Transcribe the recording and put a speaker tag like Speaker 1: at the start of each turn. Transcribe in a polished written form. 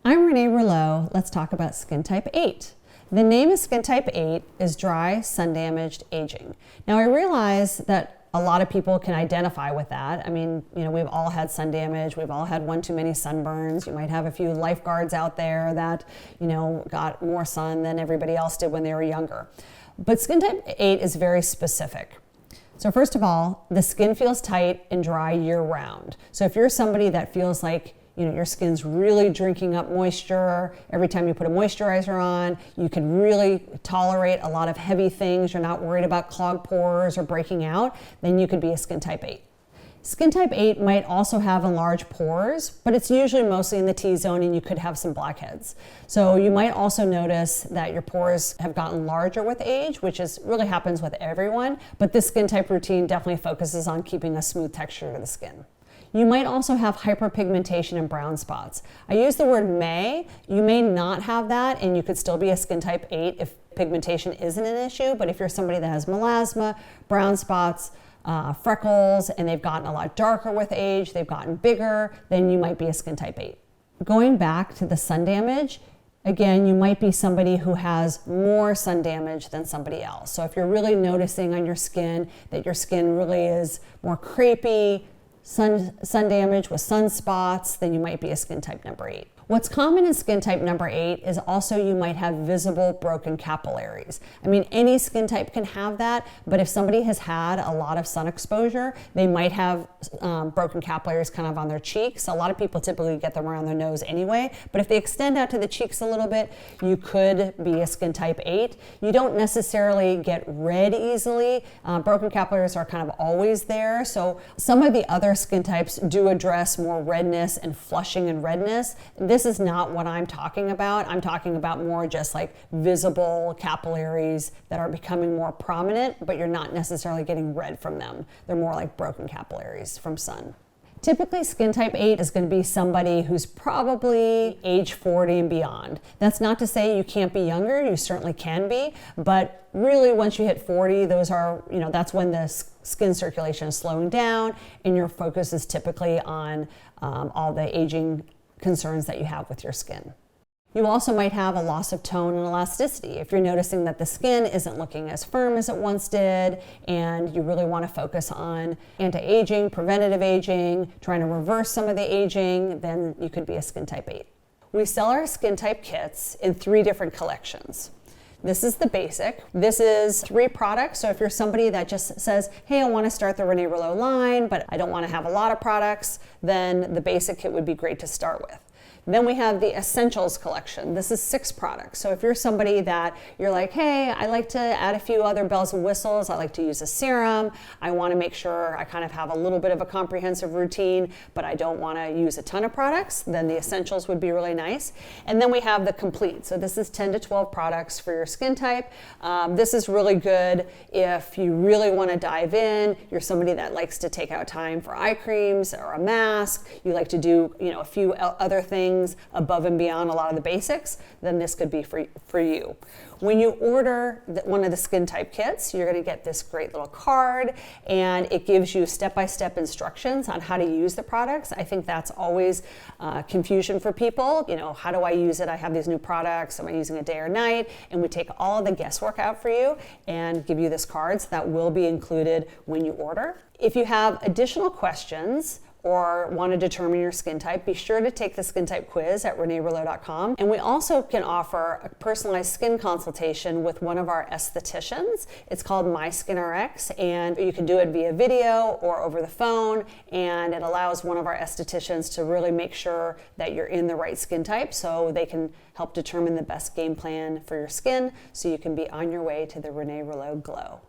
Speaker 1: I'm Renée Rouleau. Let's talk about skin type 8. The name of skin type 8 is dry, sun-damaged aging. Now I realize that a lot of people can identify with that. I mean, we've all had sun damage. We've all had one too many sunburns. You might have a few lifeguards out there that, got more sun than everybody else did when they were younger. But skin type 8 is very specific. So first of all, the skin feels tight and dry year round. So if you're somebody that feels like your skin's really drinking up moisture. Every time you put a moisturizer on, you can really tolerate a lot of heavy things. You're not worried about clogged pores or breaking out. Then you could be a skin type 8. Skin type 8 might also have enlarged pores, but it's usually mostly in the T-zone and you could have some blackheads. So you might also notice that your pores have gotten larger with age, which really happens with everyone, but this skin type routine definitely focuses on keeping a smooth texture to the skin. You might also have hyperpigmentation and brown spots. I use the word may. You may not have that and you could still be a skin type 8 if pigmentation isn't an issue, but if you're somebody that has melasma, brown spots, freckles, and they've gotten a lot darker with age, they've gotten bigger, then you might be a skin type 8. Going back to the sun damage, again, you might be somebody who has more sun damage than somebody else. So if you're really noticing on your skin that your skin really is more crepey, sun damage with sunspots, then you might be a skin type number 8. What's common in skin type number 8 is also you might have visible broken capillaries. I mean, any skin type can have that, but if somebody has had a lot of sun exposure, they might have broken capillaries kind of on their cheeks. A lot of people typically get them around their nose anyway, but if they extend out to the cheeks a little bit, you could be a skin type 8. You don't necessarily get red easily. Broken capillaries are kind of always there, so some of the other skin types do address more redness and flushing and redness. This is not what I'm talking about. I'm talking about more just like visible capillaries that are becoming more prominent, but you're not necessarily getting red from them. They're more like broken capillaries from sun. Typically, skin type 8 is going to be somebody who's probably age 40 and beyond. That's not to say you can't be younger, you certainly can be, but really once you hit 40, those are, that's when the skin circulation is slowing down and your focus is typically on all the aging concerns that you have with your skin. You also might have a loss of tone and elasticity. If you're noticing that the skin isn't looking as firm as it once did, and you really want to focus on anti-aging, preventative aging, trying to reverse some of the aging, then you could be a skin type 8. We sell our skin type kits in 3 different collections. This is the basic. This is 3 products. So if you're somebody that just says, hey, I want to start the Renée Rouleau line, but I don't want to have a lot of products, then the basic kit would be great to start with. Then we have the Essentials collection. This is 6 products. So if you're somebody that you're like, hey, I like to add a few other bells and whistles. I like to use a serum. I want to make sure I kind of have a little bit of a comprehensive routine, but I don't want to use a ton of products. Then the Essentials would be really nice. And then we have the Complete. So this is 10 to 12 products for your skin type. This is really good if you really want to dive in. You're somebody that likes to take out time for eye creams or a mask. You like to do, a few other things above and beyond a lot of the basics, then this could be for you. When you order one of the skin type kits, you're going to get this great little card, and it gives you step-by-step instructions on how to use the products. I think that's always confusion for people. How do I use it? I have these new products. Am I using it day or night? And we take all of the guesswork out for you and give you this card, so that will be included when you order. If you have additional questions or want to determine your skin type, be sure to take the skin type quiz at reneerouleau.com. And we also can offer a personalized skin consultation with one of our estheticians. It's called My Skin RX, and you can do it via video or over the phone, and it allows one of our estheticians to really make sure that you're in the right skin type, so they can help determine the best game plan for your skin so you can be on your way to the Renée Rouleau glow.